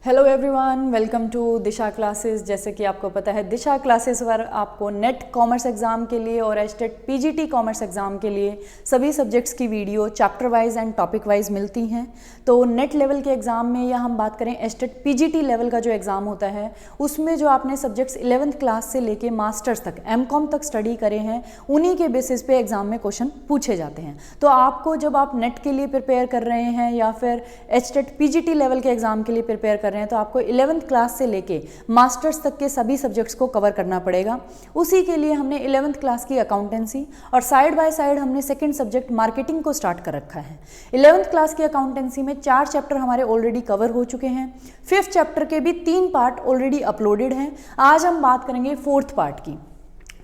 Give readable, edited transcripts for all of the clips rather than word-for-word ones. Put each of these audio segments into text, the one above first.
Hello everyone, welcome to Disha classes. जैसे कि आपको पता है, दिशा क्लासेस पर आपको नेट कॉमर्स एग्ज़ाम के लिए और एचटेट पीजीटी कॉमर्स एग्ज़ाम के लिए सभी सब्जेक्ट्स की video chapter wise and topic wise मिलती हैं। तो नेट लेवल के एग्ज़ाम में या हम बात करें एचटेट पीजीटी लेवल का जो एग्ज़ाम होता है, उसमें जो आपने सब्जेक्ट्स 11th क्लास से लेके मास्टर्स तक एमकॉम तक स्टडी करे हैं, उन्हीं के बेसिस पे एग्ज़ाम में क्वेश्चन पूछे जाते हैं। तो आपको जब आप नेट के लिए प्रिपेयर कर रहे हैं या फिर एचटेट पीजीटी लेवल के एग्ज़ाम के लिए प्रिपेयर कर रहे हैं, तो आपको 11th क्लास से लेके मास्टर्स तक के सभी सब्जेक्ट्स को कवर करना पड़ेगा। उसी के लिए हमने 11th क्लास की अकाउंटेंसी और साइड बाय साइड हमने सेकंड सब्जेक्ट मार्केटिंग को स्टार्ट कर रखा है। 11th क्लास की अकाउंटेंसी में 4 चैप्टर हमारे ऑलरेडी कवर हो चुके हैं। 5th चैप्टर के भी 3 पार्ट ऑलरेडी अपलोडेड हैं। आज हम बात करेंगे 4th पार्ट की।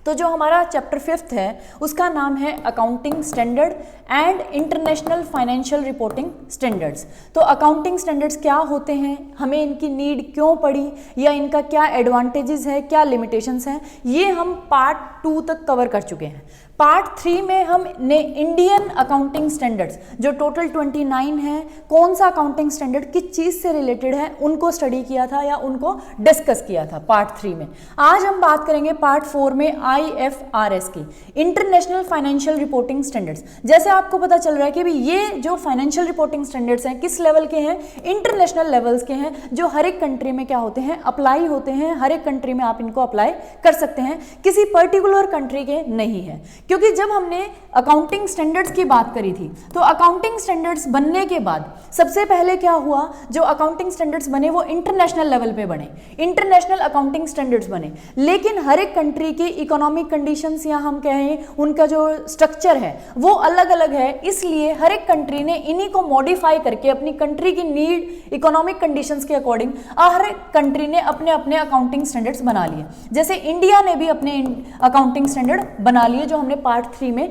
तो जो हमारा चैप्टर 5th है उसका नाम है accounting standard and international financial reporting standards. तो अकाउंटिंग स्टैंडर्ड्स क्या होते हैं, हमें इनकी नीड क्यों पड़ी, या इनका क्या एडवांटेजेस है, क्या लिमिटेशंस हैं, ये हम पार्ट 2 तक कवर कर चुके हैं। पार्ट 3 में हमने इंडियन अकाउंटिंग स्टैंडर्ड्स जो टोटल 29 हैं, कौन सा अकाउंटिंग स्टैंडर्ड किस चीज़ से रिलेटेड है, उनको स्टडी किया था या उनको डिस्कस किया था पार्ट 3 में। आज हम बात करेंगे पार्ट 4 में IFRS की, इंटरनेशनल फाइनेंशियल रिपोर्टिंग स्टैंडर्ड्स। जैसे आपको पता चल रहा है कि भी ये जो फाइनेंशियल रिपोर्टिंग स्टैंडर्ड्स हैं किस लेवल के हैं, इंटरनेशनल लेवल्स के हैं, जो हर एक कंट्री में क्या होते हैं, अप्लाई होते हैं। हर एक कंट्री में आप इनको अप्लाई कर सकते हैं, किसी पर्टिकुलर कंट्री के नहीं है। क्योंकि जब हमने अकाउंटिंग स्टैंडर्ड्स की बात करी थी, तो अकाउंटिंग स्टैंडर्ड्स बनने के बाद सबसे पहले क्या हुआ, जो अकाउंटिंग स्टैंडर्ड्स बने वो इंटरनेशनल लेवल पे बने, इंटरनेशनल अकाउंटिंग स्टैंडर्ड्स बने। लेकिन हर एक कंट्री की इकोनॉमिक कंडीशंस या हम कहें उनका जो स्ट्रक्चर है वो अलग अलग है, इसलिए हर एक कंट्री ने इन्हीं को मॉडिफाई करके अपनी कंट्री की नीड, इकोनॉमिक कंडीशंस के अकॉर्डिंग हर एक कंट्री ने अपने अपने अकाउंटिंग स्टैंडर्ड्स बना लिए। जैसे इंडिया ने भी अपने अकाउंटिंग स्टैंडर्ड बना लिए जो हमने पार्ट 3 में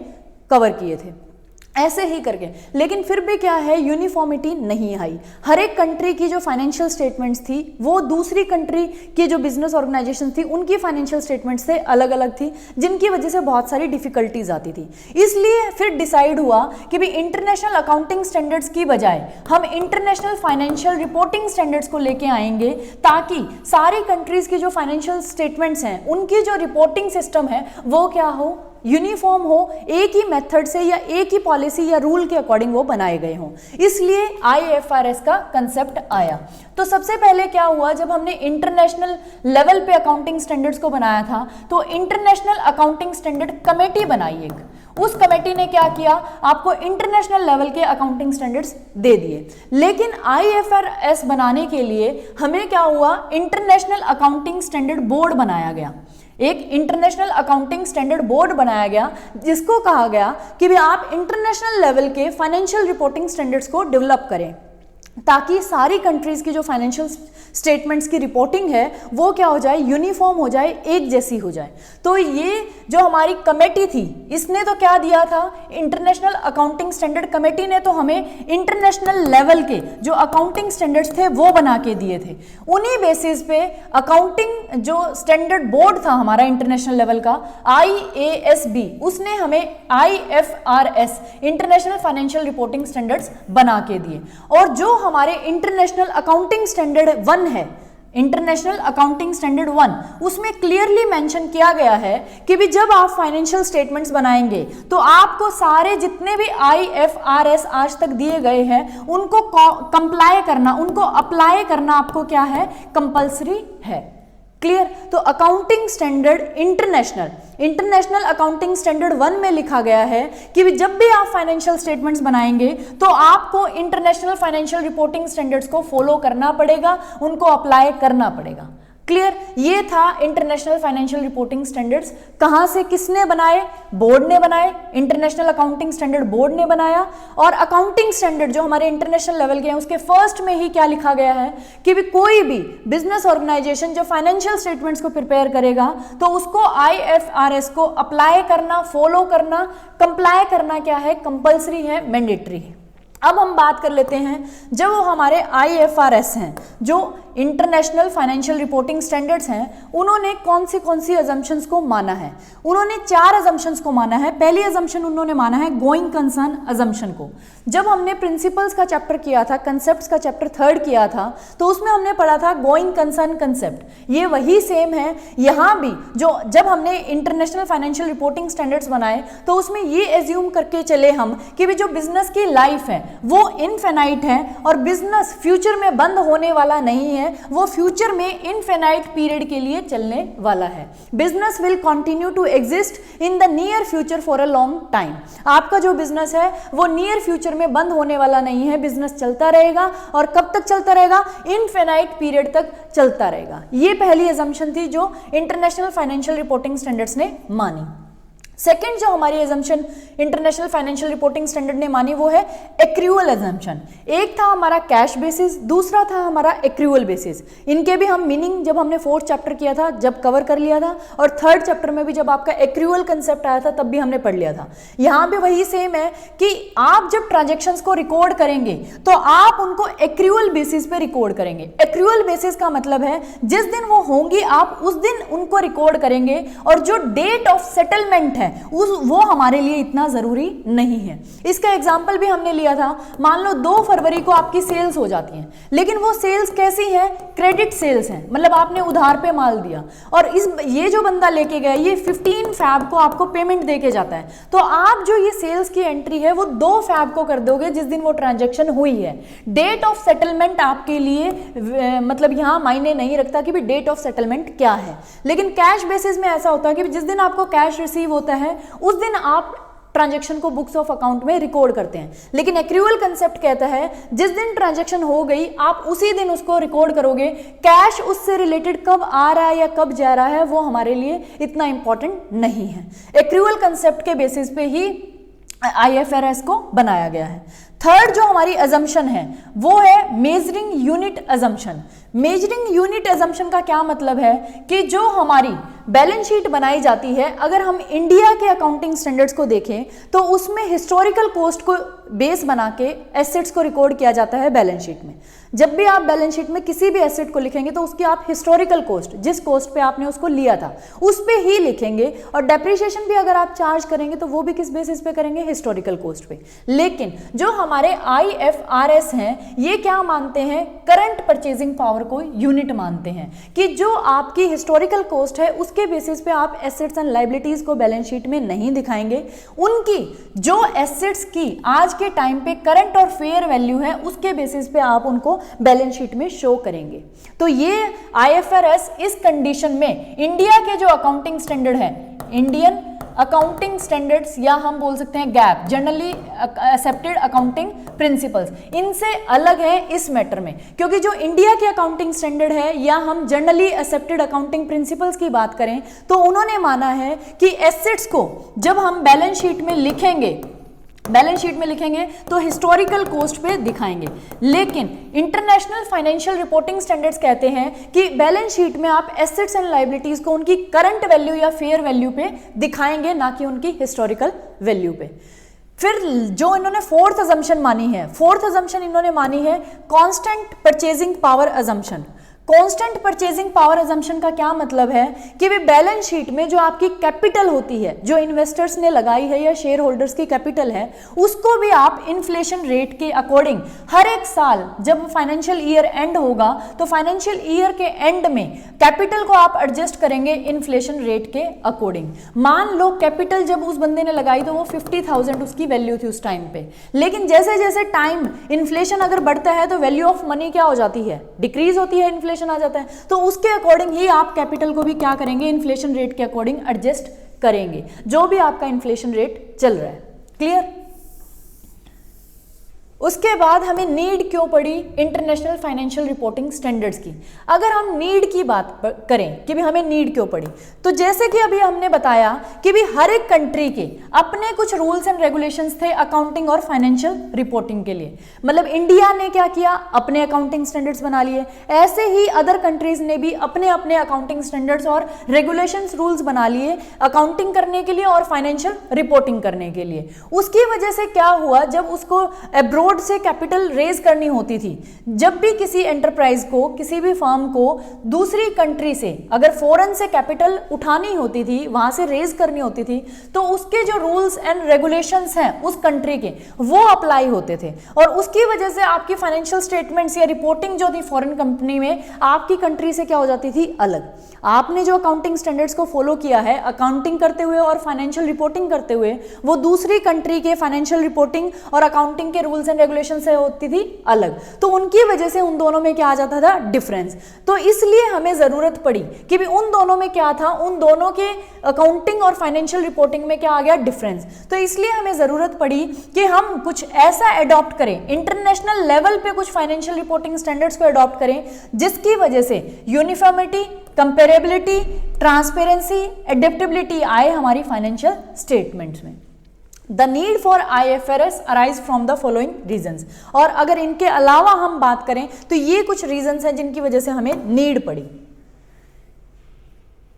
कवर किए थे, ऐसे ही करके। लेकिन फिर भी क्या है, यूनिफॉर्मिटी नहीं आई। हर एक कंट्री की जो फाइनेंशियल स्टेटमेंट्स थी वो दूसरी कंट्री की जो बिजनेस ऑर्गेनाइजेशन थी उनकी फाइनेंशियल स्टेटमेंट्स से अलग अलग थी, जिनकी वजह से बहुत सारी डिफिकल्टीज आती थी। इसलिए फिर डिसाइड हुआ कि भी इंटरनेशनल अकाउंटिंग स्टैंडर्ड्स की बजाय हम इंटरनेशनल फाइनेंशियल रिपोर्टिंग स्टैंडर्ड्स को लेके आएंगे, ताकि सारी कंट्रीज की जो फाइनेंशियल स्टेटमेंट्स हैं उनकी जो रिपोर्टिंग सिस्टम है वो क्या हो, यूनिफॉर्म हो, एक ही मेथड से या एक ही पॉलिसी या रूल के अकॉर्डिंग वो बनाए गए हों। इसलिए IFRS का कंसेप्ट आया। तो सबसे पहले क्या हुआ, जब हमने इंटरनेशनल लेवल पे अकाउंटिंग स्टैंडर्ड्स को बनाया था, तो इंटरनेशनल अकाउंटिंग स्टैंडर्ड कमेटी बनाई एक। उस कमेटी ने क्या किया, आपको इंटरनेशनल लेवल के अकाउंटिंग स्टैंडर्ड्स दे दिए। लेकिन IFRS बनाने के लिए हमें क्या हुआ, इंटरनेशनल अकाउंटिंग स्टैंडर्ड बोर्ड बनाया गया। एक इंटरनेशनल अकाउंटिंग स्टैंडर्ड बोर्ड बनाया गया, जिसको कहा गया कि भी आप इंटरनेशनल लेवल के फाइनेंशियल रिपोर्टिंग स्टैंडर्ड्स को डेवलप करें, ताकि सारी कंट्रीज की जो फाइनेंशियल स्टेटमेंट्स की रिपोर्टिंग है वो क्या हो जाए, यूनिफॉर्म हो जाए, एक जैसी हो जाए। तो ये जो हमारी कमेटी थी इसने तो क्या दिया था, इंटरनेशनल अकाउंटिंग स्टैंडर्ड कमेटी ने तो हमें इंटरनेशनल लेवल के जो अकाउंटिंग स्टैंडर्ड्स थे वो बना के दिए थे। उन्हीं बेसिस पे अकाउंटिंग जो स्टैंडर्ड बोर्ड था हमारा इंटरनेशनल लेवल का, IASB, उसने हमें IFRS international financial reporting standards बना के दिए। और जो हमारे इंटरनेशनल अकाउंटिंग स्टैंडर्ड 1 है, इंटरनेशनल अकाउंटिंग स्टैंडर्ड 1, उसमें क्लियरली मेंशन किया गया है कि भी जब आप फाइनेंशियल स्टेटमेंट्स बनाएंगे तो आपको सारे जितने भी IFRS आज तक दिए गए हैं उनको कंप्लाई करना, उनको अप्लाई करना आपको क्या है, कंपल्सरी है। क्लियर। तो accounting standard international accounting standard 1 में लिखा गया है कि जब भी आप फाइनेंशियल स्टेटमेंट्स बनाएंगे तो आपको इंटरनेशनल फाइनेंशियल रिपोर्टिंग स्टैंडर्ड्स को फॉलो करना पड़ेगा, उनको अप्लाई करना पड़ेगा। क्लियर। ये था इंटरनेशनल फाइनेंशियल रिपोर्टिंग स्टैंडर्ड्स। कहां से किसने बनाए, बोर्ड ने बनाए, इंटरनेशनल अकाउंटिंग स्टैंडर्ड बोर्ड ने बनाया। और अकाउंटिंग स्टैंडर्ड जो हमारे इंटरनेशनल लेवल के हैं उसके फर्स्ट में ही क्या लिखा गया है कि भी कोई भी बिजनेस ऑर्गेनाइजेशन जो फाइनेंशियल स्टेटमेंट्स को प्रिपेयर करेगा तो उसको IFRS को अप्लाई करना, फॉलो करना, कंप्लाई करना क्या है, कंपल्सरी है, मैंडेटरी है। अब हम बात कर लेते हैं जब वो हमारे IFRS हैं, जो इंटरनेशनल फाइनेंशियल रिपोर्टिंग स्टैंडर्ड्स हैं, उन्होंने कौन सी अजम्पशंस को माना है। उन्होंने 4 अजम्पशंस को माना है। पहली अजम्पशन उन्होंने माना है गोइंग कंसर्न अजम्पशन को। जब हमने प्रिंसिपल्स का चैप्टर किया था, कंसेप्ट्स का चैप्टर 3 किया था, तो उसमें हमने पढ़ा था गोइंग कंसर्न कंसेप्ट। ये वही सेम है यहाँ भी, जो जब हमने इंटरनेशनल फाइनेंशियल रिपोर्टिंग स्टैंडर्ड्स बनाए तो उसमें ये एज्यूम करके चले हम कि भी जो बिजनेस की लाइफ है वो इनफिनाइट है और बिजनेस फ्यूचर में बंद होने वाला नहीं है, वो फ्यूचर में इनफिनाइट पीरियड के लिए चलने वाला है। Business will continue to exist in the near future for a long time. आपका जो बिजनेस है वो नियर फ्यूचर में बंद होने वाला नहीं है, बिजनेस चलता रहेगा। और कब तक चलता रहेगा? इनफिनाइट पीरियड तक चलता रहेगा। ये पहली अजम्पशन थी जो इंटरनेशनल फाइनेंशियल रिपोर्टिंग स्टैंडर्ड्स ने मानी। सेकेंड जो हमारी assumption international financial reporting standard ने मानी वो है एक्रूअल एजम्पशन। एक था हमारा कैश बेसिस, दूसरा था हमारा एक्रूअल बेसिस। इनके भी हम मीनिंग जब हमने 4th चैप्टर किया था जब कवर कर लिया था, और 3rd चैप्टर में भी जब आपका एक्रूअल कंसेप्ट आया था तब भी हमने पढ़ लिया था। यहाँ भी वही सेम है कि आप जब ट्रांजेक्शन्स को रिकॉर्ड करेंगे तो आप उनको एक्रूअल बेसिस पे रिकॉर्ड करेंगे। एक्रूअल बेसिस का मतलब है जिस दिन वो होंगी आप उस दिन उनको रिकॉर्ड करेंगे, और जो डेट ऑफ सेटलमेंट है वो हमारे लिए इतना जरूरी नहीं है। इसका एग्जांपल भी हमने लिया था। मान लो 2 फरवरी को आपकी सेल्स हो जाती हैं, लेकिन वो सेल्स कैसी है? क्रेडिट सेल्स हैं, मतलब आपने उधार पे माल दिया और ये जो बंदा लेके गया ये 15 फैब को आपको पेमेंट देके जाता है, तो आप जो ये सेल्स की एंट्री है वो 2 फैब को कर दोगे जिस दिन वो ट्रांजेक्शन हुई है। डेट ऑफ सेटलमेंट आपके लिए मतलब यहां मायने नहीं रखता कि भी डेट ऑफ सेटलमेंट क्या है, लेकिन कैश बेसिस में ऐसा होता है कि जिस दिन आपको कैश रिसीव होता है उस दिन आप ट्रांजैक्शन को बुक्स ऑफ अकाउंट में रिकॉर्ड करते हैं। लेकिन एक्रूअल कंसेप्ट कहता है जिस दिन ट्रांजैक्शन हो गई आप उसी दिन उसको रिकॉर्ड करोगे। कैश उससे रिलेटेड कब आ रहा है या कब जा रहा है वो हमारे लिए इतना इंपॉर्टेंट नहीं है। एक्रूअल कंसेप्ट के बेसिस पे ही IFRS को बनाया गया है। 3rd जो हमारी अजम्पशन है वो है measuring unit assumption. Measuring unit assumption का क्या मतलब है कि जो हमारी बैलेंस शीट बनाई जाती है, अगर हम इंडिया के अकाउंटिंग स्टैंडर्ड्स को देखें तो उसमें हिस्टोरिकल कॉस्ट को बेस बना के एसेट्स को रिकॉर्ड किया जाता है बैलेंस शीट में। जब भी आप बैलेंस शीट में किसी भी एसेट को लिखेंगे तो उसकी आप हिस्टोरिकल कॉस्ट, जिस कॉस्ट पे आपने उसको लिया था उस पे ही लिखेंगे, और डेप्रिसिएशन भी अगर आप चार्ज करेंगे तो वो भी किस बेसिस पे करेंगे? हिस्टोरिकल कॉस्ट पे। लेकिन जो हमारे IFRS हैं ये क्या मानते हैं? करंट परचेजिंग पावर को यूनिट मानते हैं कि जो आपकी हिस्टोरिकल कॉस्ट है उसके बेसिस पे आप एसेट्स एंड लायबिलिटीज को बैलेंस शीट में नहीं दिखाएंगे। उनकी जो एसेट्स की आज के टाइम पे करंट और फेयर वैल्यू है उसके बेसिस पे आप उनको बैलेंस शीट में शो करेंगे। तो ये IFRS इस कंडीशन में इंडिया के जो अकाउंटिंग स्टैंडर्ड है, इंडियन अकाउंटिंग स्टैंडर्ड्स या हम बोल सकते हैं gap, generally accepted accounting principles, इनसे अलग है इस मैटर में। क्योंकि जो इंडिया के अकाउंटिंग स्टैंडर्ड है या हम जनरली एक्सेप्टेड अकाउंटिंग प्रिंसिपल्स की बात करें तो उन्होंने माना है कि एसेट्स को जब हम बैलेंस शीट में लिखेंगे तो हिस्टोरिकल कॉस्ट पे दिखाएंगे। लेकिन इंटरनेशनल फाइनेंशियल रिपोर्टिंग स्टैंडर्ड्स कहते हैं कि बैलेंस शीट में आप एसेट्स एंड लायबिलिटीज को उनकी करंट वैल्यू या फेयर वैल्यू पे दिखाएंगे, ना कि उनकी हिस्टोरिकल वैल्यू पे। फिर जो इन्होंने 4th अजम्पशन मानी है, 4th अजम्पशन इन्होंने मानी है constant purchasing power assumption. Constant purchasing power assumption का क्या मतलब है कि वे बैलेंस शीट में जो आपकी कैपिटल होती है, जो इन्वेस्टर्स ने लगाई है या शेयर होल्डर्स की कैपिटल है, उसको भी आप इन्फ्लेशन रेट के अकॉर्डिंग हर एक साल जब फाइनेंशियल ईयर एंड होगा तो फाइनेंशियल ईयर के एंड में कैपिटल को आप एडजस्ट करेंगे इन्फ्लेशन रेट के अकॉर्डिंग। मान लो कैपिटल जब उस बंदे ने लगाई तो वो 50,000 उसकी वैल्यू थी उस टाइम पे, लेकिन जैसे जैसे टाइम इन्फ्लेशन अगर बढ़ता है तो वैल्यू ऑफ मनी क्या हो जाती है? डिक्रीज होती है, इन्फ्लेशन आ जाता है। तो उसके अकॉर्डिंग ही आप कैपिटल को भी क्या करेंगे? इन्फ्लेशन रेट के अकॉर्डिंग एडजस्ट करेंगे, जो भी आपका इन्फ्लेशन रेट चल रहा है। क्लियर? उसके बाद हमें नीड क्यों पड़ी इंटरनेशनल फाइनेंशियल रिपोर्टिंग स्टैंडर्ड्स की? अगर हम नीड की बात करें कि भी हमें नीड क्यों पड़ी, तो जैसे कि अभी हमने बताया कि भी हर एक कंट्री के अपने कुछ रूल्स एंड रेगुलेशंस थे अकाउंटिंग और फाइनेंशियल रिपोर्टिंग के लिए। मतलब इंडिया ने क्या किया? अपने अकाउंटिंग स्टैंडर्ड्स बना लिए। ऐसे ही अदर कंट्रीज ने भी अपने अपने अकाउंटिंग स्टैंडर्ड्स और रेगुलेशंस रूल्स बना लिए अकाउंटिंग करने के लिए और फाइनेंशियल रिपोर्टिंग करने के लिए। उसकी वजह से क्या हुआ, जब उसको अब्रॉड बोर्ड से कैपिटल रेज करनी होती थी। जब भी किसी एंटरप्राइज को, किसी भी फर्म को दूसरी कंट्री से अगर फॉरेन से कैपिटल उठानी होती थी, वहां से रेज करनी होती थी, तो उसके जो रूल्स एंड रेगुलेशंस हैं उस कंट्री के, वो अप्लाई होते थे और उसकी वजह से आपकी फाइनेंशियल स्टेटमेंट्स या रिपोर्टिंग जो थी फॉरेन कंपनी में, आपकी कंट्री से क्या हो जाती थी, अलग। आपने जो अकाउंटिंग स्टैंडर्ड्स को फॉलो किया है अकाउंटिंग करते हुए और फाइनेंशियल रिपोर्टिंग करते हुए, वो दूसरी कंट्री के फाइनेंशियल रिपोर्टिंग और अकाउंटिंग के रूल्स एंड रेगुलेशन से होती थी अलग। तो उनकी वजह से उन दोनों में क्या आ जाता था, डिफरेंस। तो इसलिए हमें जरूरत पड़ी कि भी उन दोनों में क्या था, उन दोनों के अकाउंटिंग और फाइनेंशियल रिपोर्टिंग में क्या आ गया, डिफरेंस। तो इसलिए हमें जरूरत पड़ी कि हम कुछ ऐसा अडॉप्ट करें, इंटरनेशनल लेवल पे कुछ फाइनेंशियल रिपोर्टिंग स्टैंडर्ड्स को अडॉप्ट करें जिसकी वजह से यूनिफॉर्मिटी, कंपेरेबिलिटी, ट्रांसपेरेंसी, एडेप्टेबिलिटी आए हमारी फाइनेंशियल स्टेटमेंट्स में। The need for IFRS arise from the following reasons. और अगर इनके अलावा हम बात करें तो ये कुछ रीजंस हैं जिनकी वजह से हमें नीड पड़ी।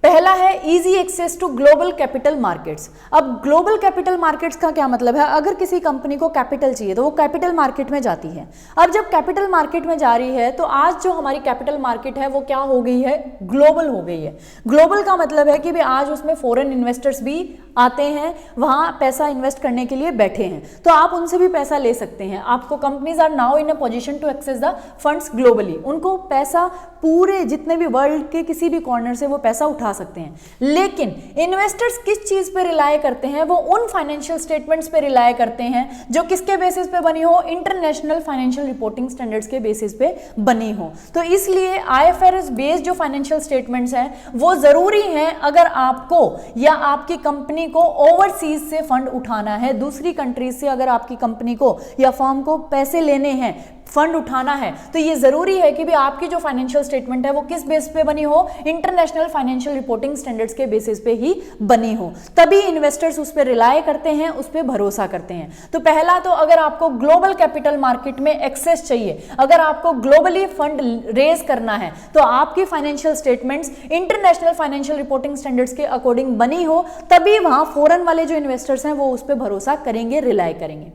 पहला है easy access to global capital markets. अब ग्लोबल कैपिटल मार्केट्स का क्या मतलब है, अगर किसी कंपनी को कैपिटल चाहिए तो वो कैपिटल मार्केट में जाती है। अब जब कैपिटल मार्केट में जा रही है तो आज जो हमारी कैपिटल मार्केट है वो क्या हो गई है, ग्लोबल हो गई है। ग्लोबल का मतलब है कि भी आज उसमें फॉरेन इन्वेस्टर्स भी आते हैं, वहां पैसा इन्वेस्ट करने के लिए बैठे हैं, तो आप उनसे भी पैसा ले सकते हैं। आपको companies are now in a position to access the funds globally. उनको पैसा पूरे जितने भी वर्ल्ड के किसी भी कॉर्नर से वो पैसा उठा सकते हैं। लेकिन इन्वेस्टर्स किस चीज पे रिलाय करते हैं, वो उन फाइनेंशियल स्टेटमेंट्स पे रिलाय करते हैं जो किसके बेसिस पे बनी हो, इंटरनेशनल फाइनेंशियल रिपोर्टिंग स्टैंडर्ड्स के बेसिस पे बनी हो। तो इसलिए IFRS बेस्ड जो फाइनेंशियल स्टेटमेंट्स हैं वो जरूरी हैं अगर आपको या आपकी कंपनी को ओवरसीज से फंड उठाना है, दूसरी कंट्रीज से अगर आपकी कंपनी को या फर्म को पैसे लेने हैं, फंड उठाना है, तो ये जरूरी है कि भी आपकी जो फाइनेंशियल स्टेटमेंट है वो किस बेस पे बनी हो, इंटरनेशनल फाइनेंशियल रिपोर्टिंग स्टैंडर्ड्स के बेसिस पे ही बनी हो। तभी इन्वेस्टर्स उस पर रिलाय करते हैं, उस पर भरोसा करते हैं। तो पहला तो अगर आपको ग्लोबल कैपिटल मार्केट में एक्सेस चाहिए, अगर आपको ग्लोबली फंड रेज करना है, तो आपकी financial statements international financial reporting standards के अकॉर्डिंग बनी हो, तभी वहां फॉरेन वाले जो इन्वेस्टर्स हैं वो उस पर भरोसा करेंगे, रिलाय करेंगे।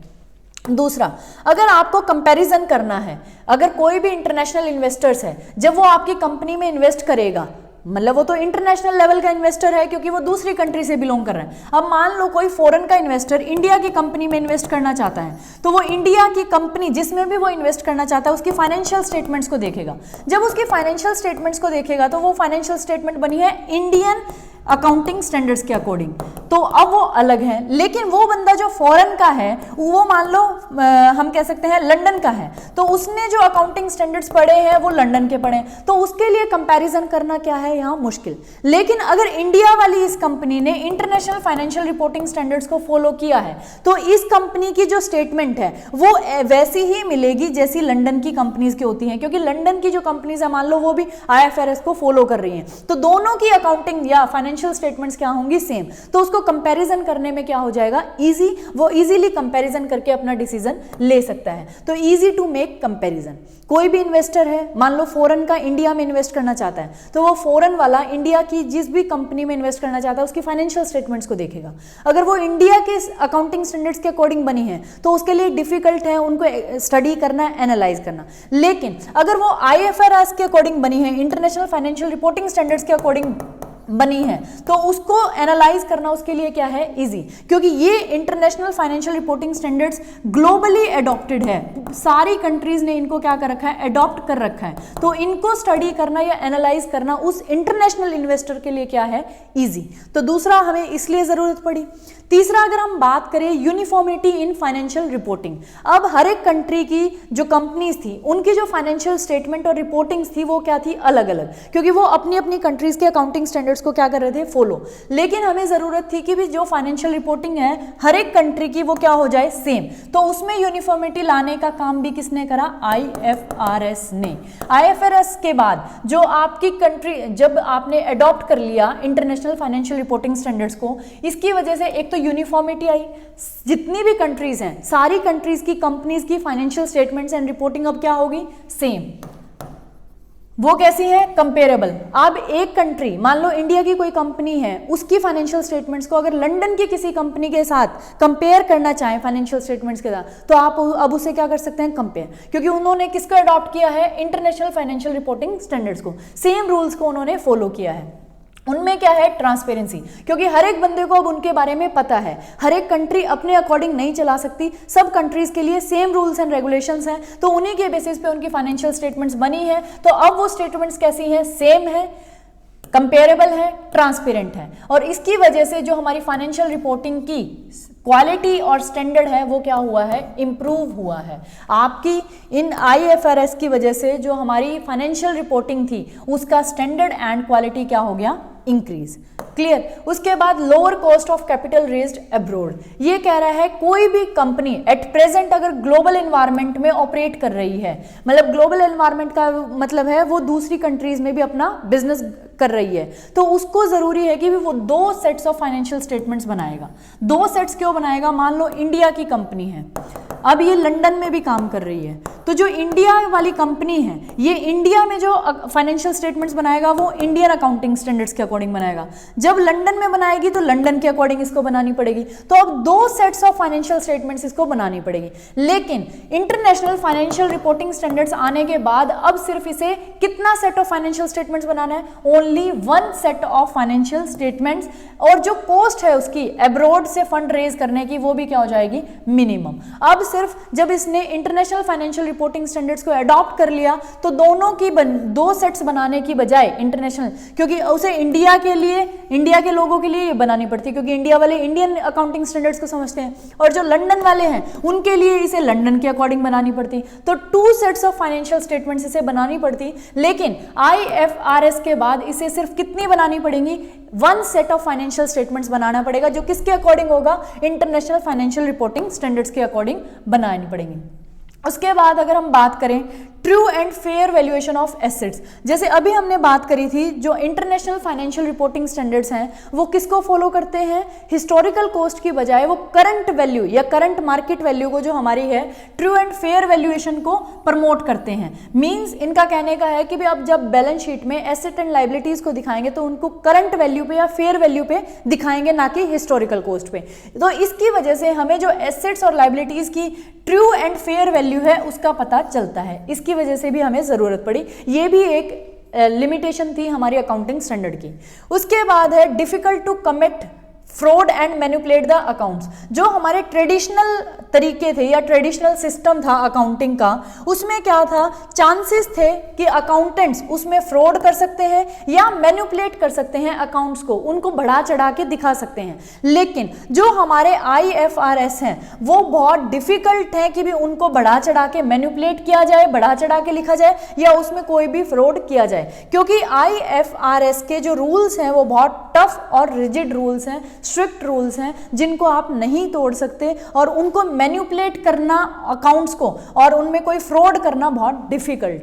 दूसरा, अगर आपको कंपैरिजन करना है, अगर कोई भी इंटरनेशनल इन्वेस्टर्स है, जब वो आपकी कंपनी में इन्वेस्ट करेगा, मतलब वो तो इंटरनेशनल लेवल का इन्वेस्टर है क्योंकि वो दूसरी कंट्री से बिलोंग कर रहा है। अब मान लो कोई फॉरेन का इन्वेस्टर इंडिया की कंपनी में इन्वेस्ट करना चाहता है, तो वो इंडिया की कंपनी जिसमें भी वो इन्वेस्ट करना चाहता है उसकी फाइनेंशियल स्टेटमेंट्स को देखेगा। जब उसकी फाइनेंशियल स्टेटमेंट्स को देखेगा तो वो फाइनेंशियल स्टेटमेंट बनी है इंडियन अकाउंटिंग स्टैंडर्ड्स के अकॉर्डिंग, तो अब वो अलग है। लेकिन वो बंदा जो फॉरेन का है, वो मान लो हम कह सकते हैं लंदन का है, तो उसने जो अकाउंटिंग स्टैंडर्ड्स पढ़े हैं वो लंदन के पढ़े, तो उसके लिए कंपैरिजन करना क्या है यहाँ मुश्किल। लेकिन अगर इंडिया वाली इस कंपनी ने इंटरनेशनल फाइनेंशियल रिपोर्टिंग स्टैंडर्ड्स को फॉलो किया है, तो इस कंपनी की जो स्टेटमेंट है वो वैसी ही मिलेगी जैसी लंदन की कंपनीज की होती हैं, क्योंकि लंदन की जो कंपनीज है मान लो वो भी IFRS को फॉलो कर रही हैं, तो दोनों की अकाउंटिंग या फाइनेंशियल स्टेटमेंट्स क्या होंगी, सेम। तो उसको कंपैरिजन करने में क्या हो जाएगा, इजी, वो इजीली कंपैरिजन करके अपना डिसीजन ले सकता है। तो इजी टू मेक कंपैरिजन। कोई भी इन्वेस्टर है, मान लो फॉरेन का इंडिया में इन्वेस्ट करना चाहता है, तो वो फॉरेन वाला इंडिया की जिस भी कंपनी में इन्वेस्ट करना चाहता है उसकी फाइनेंशियल स्टेटमेंट्स को देखेगा। अगर वो इंडिया के अकाउंटिंग स्टैंडर्ड्स के अकॉर्डिंग बनी है तो उसके लिए डिफिकल्ट है उनको स्टडी करना, एनालाइज करना। लेकिन अगर वो IFRS के अकॉर्डिंग बनी है, इंटरनेशनल फाइनेंशियल रिपोर्टिंग स्टैंडर्ड्स के अकॉर्डिंग बनी है, तो उसको एनालाइज करना उसके लिए क्या है, इजी, क्योंकि ये international financial reporting standards globally adopted है। सारी कंट्रीज ने इनको क्या कर रखा है, अडॉप्ट कर रखा है। तो इनको स्टडी करना या एनालाइज करना उस इंटरनेशनल इन्वेस्टर के लिए क्या है, इजी। तो दूसरा हमें इसलिए जरूरत पड़ी। तीसरा, अगर हम बात करें यूनिफॉर्मिटी इन फाइनेंशियल रिपोर्टिंग, अब हर एक कंट्री की जो कंपनीज थी उनकी जो फाइनेंशियल स्टेटमेंट और रिपोर्टिंग्स थी वो क्या थी, अलग अलग, क्योंकि वो अपनी अपनी कंट्रीज के अकाउंटिंग स्टैंडर्ड्स को क्या कर रहे थे, फॉलो। लेकिन हमें जरूरत थी कि भी जो फाइनेंशियल रिपोर्टिंग है हर एक कंट्री की वो क्या हो जाए, सेम। तो उसमें यूनिफॉर्मिटी लाने का काम भी किसने करा, IFRS ने। IFRS के बाद जो आपकी कंट्री, जब आपने अडॉप्ट कर लिया इंटरनेशनल फाइनेंशियल रिपोर्टिंग स्टैंडर्ड्स को, इसकी वजह से एक तो यूनिफॉर्मिटी आई, जितनी भी कंट्रीज हैं सारी कंट्रीज की कंपनीज की फाइनेंशियल स्टेटमेंट्स एंड रिपोर्टिंग अब क्या होगी, सेम। वो कैसी है? कंपेरेबल। अब एक कंट्री, मान लो इंडिया की कोई कंपनी है, उसकी फाइनेंशियल स्टेटमेंट्स को अगर लंदन की किसी कंपनी के साथ कंपेयर करना चाहें फाइनेंशियल स्टेटमेंट्स के साथ, तो आप अब उसे क्या कर सकते हैं? कंपेयर, क्योंकि उन्होंने किसको अडॉप्ट किया है? इंटरनेशनल फाइनेंशियल रिपोर्टिंग स्टैंडर्ड्स को, सेम रूल्स को उन्होंने फॉलो किया है। उनमें क्या है? ट्रांसपेरेंसी, क्योंकि हर एक बंदे को अब उनके बारे में पता है। हर एक कंट्री अपने अकॉर्डिंग नहीं चला सकती, सब कंट्रीज के लिए सेम रूल्स एंड रेगुलेशंस हैं, तो उन्हीं के बेसिस पे उनकी फाइनेंशियल स्टेटमेंट्स बनी है। तो अब वो स्टेटमेंट्स कैसी हैं? सेम है, कंपेरेबल है, ट्रांसपेरेंट है, और इसकी वजह से जो हमारी फाइनेंशियल रिपोर्टिंग की क्वालिटी और स्टैंडर्ड है वो क्या हुआ है? इंप्रूव हुआ है। आपकी इन IFRS की वजह से जो हमारी फाइनेंशियल रिपोर्टिंग थी उसका स्टैंडर्ड एंड क्वालिटी क्या हो गया? इंक्रीज। क्लियर। उसके बाद lower cost of capital raised abroad, ये कह रहा है कोई भी कंपनी एट प्रेजेंट अगर ग्लोबल एनवायरनमेंट में ऑपरेट कर रही है, मतलब ग्लोबल एनवायरनमेंट का मतलब है वो दूसरी कंट्रीज में भी अपना बिजनेस कर रही है, तो उसको जरूरी है कि वो 2 सेट्स ऑफ फाइनेंशियल स्टेटमेंट्स बनाएगा। 2 सेट्स क्यों बनाएगा? मान लो इंडिया की कंपनी है, अब ये लंदन में भी काम कर रही है, तो जो इंडिया वाली कंपनी है ये इंडिया में जो फाइनेंशियल स्टेटमेंट्स बनाएगा वो इंडियन अकाउंटिंग स्टैंडर्ड्स के अकॉर्डिंग बनाएगा। जब लंदन में बनाएगी तो लंदन के अकॉर्डिंग इसको बनानी पड़ेगी। तो अब 2 सेट्स ऑफ फाइनेंशियल स्टेटमेंट्स इसको बनानी पड़ेगी। लेकिन इंटरनेशनल फाइनेंशियल रिपोर्टिंग स्टैंडर्ड्स आने के बाद अब सिर्फ इसे कितना सेट ऑफ फाइनेंशियल स्टेटमेंट्स बनाना है? Only 1 set of financial statements, और जो कॉस्ट है उसकी अब्रॉड से फंड रेज करने की वो भी क्या हो जाएगी? मिनिमम। अब सिर्फ जब इसने इंटरनेशनल फाइनेंशियल रिपोर्टिंग स्टैंडर्ड्स को अडॉप्ट कर लिया तो दोनों की 2 सेट्स बनाने की बजाय इंटरनेशनल, क्योंकि उसे इंडिया के लिए, इंडिया के लोगों के लिए ये बनानी पड़ती, क्योंकि इंडिया वाले इंडियन अकाउंटिंग स्टैंडर्ड्स को समझते हैं, और जो लंदन वाले हैं उनके लिए इसे लंदन के अकॉर्डिंग बनानी पड़ती। तो 2 सेट्स ऑफ फाइनेंशियल स्टेटमेंट्स इसे बनानी पड़ती, लेकिन IFRS के बाद इसे सिर्फ कितनी बनानी पड़ेंगी? 1 सेट ऑफ फाइनेंशियल स्टेटमेंट्स बनाना पड़ेगा, जो किसके अकॉर्डिंग होगा? इंटरनेशनल फाइनेंशियल रिपोर्टिंग स्टैंडर्ड्स के अकॉर्डिंग बनानी पड़ेंगी। उसके बाद अगर हम बात करें true and fair valuation of assets, जैसे अभी हमने बात करी थी, जो इंटरनेशनल फाइनेंशियल रिपोर्टिंग स्टैंडर्ड्स हैं वो किसको फॉलो करते हैं? हिस्टोरिकल कॉस्ट की बजाय वो करंट वैल्यू या करंट मार्केट वैल्यू को जो हमारी है ट्रू एंड फेयर वैल्यूएशन को प्रमोट करते हैं। मींस इनका कहने का है कि भी अब जब बैलेंस शीट में एसेट एंड लाइबिलिटीज को दिखाएंगे तो उनको करंट वैल्यू पे या फेयर वैल्यू पे दिखाएंगे, ना कि हिस्टोरिकल कॉस्ट पे। तो इसकी वजह से हमें जो एसेट्स और लाइबिलिटीज की ट्रू एंड फेयर वैल्यू है उसका पता चलता है, इसकी वजह से भी हमें जरूरत पड़ी। ये भी एक लिमिटेशन थी हमारी अकाउंटिंग स्टैंडर्ड की। उसके बाद है difficult to commit fraud and manipulate the accounts, जो हमारे ट्रेडिशनल तरीके थे या ट्रेडिशनल सिस्टम था अकाउंटिंग का, उसमें क्या था? चांसेस थे कि अकाउंटेंट्स उसमें फ्रॉड कर सकते हैं या मैनिपुलेट कर सकते हैं अकाउंट्स को, उनको बढ़ा चढ़ा के दिखा सकते हैं। लेकिन जो हमारे IFRS हैं वो बहुत डिफिकल्ट है कि भी उनको बढ़ा चढ़ा के मैनिपुलेट किया जाए, बढ़ा चढ़ा के लिखा जाए या उसमें कोई भी फ्रॉड किया जाए, क्योंकि IFRS के जो रूल्स हैं वो बहुत टफ और रिजिड रूल्स हैं, स्ट्रिक्ट रूल्स हैं, जिनको आप नहीं तोड़ सकते, और उनको मैनिपुलेट करना अकाउंट्स को और उनमें कोई फ्रॉड करना बहुत डिफिकल्ट